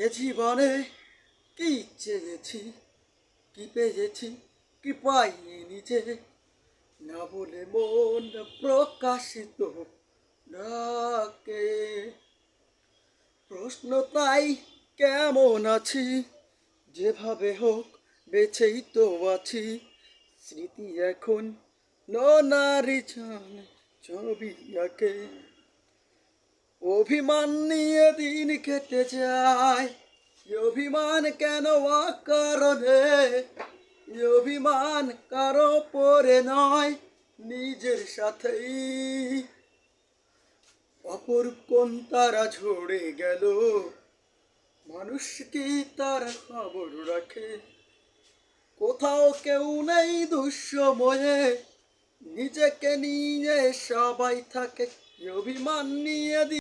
এ জীবনে কি চেয়েছি, কি পেয়েছি, কি পাইনি নিজে, না বলে মন প্রকাশিত ডাকে। প্রশ্ন তাই, কেমন আছি, যেভাবে হোক বেঁচেই তো আছি। স্মৃতি এখন নারী ছবি আঁকে। অভিমান নিয়ে দিন কেটে যায়, এ অভিমান কেন কারণে, এ অভিমান কারো পরে নয়, নিজের সাথেই। অপরূপ কোন তারা ঝরে গেল, মানুষ কি তার খবর রাখে? কোথাও কেউ নেই দুঃসময়ে, নিজেকে নিয়ে সবাই থাকে। এ অভিমান নিয়ে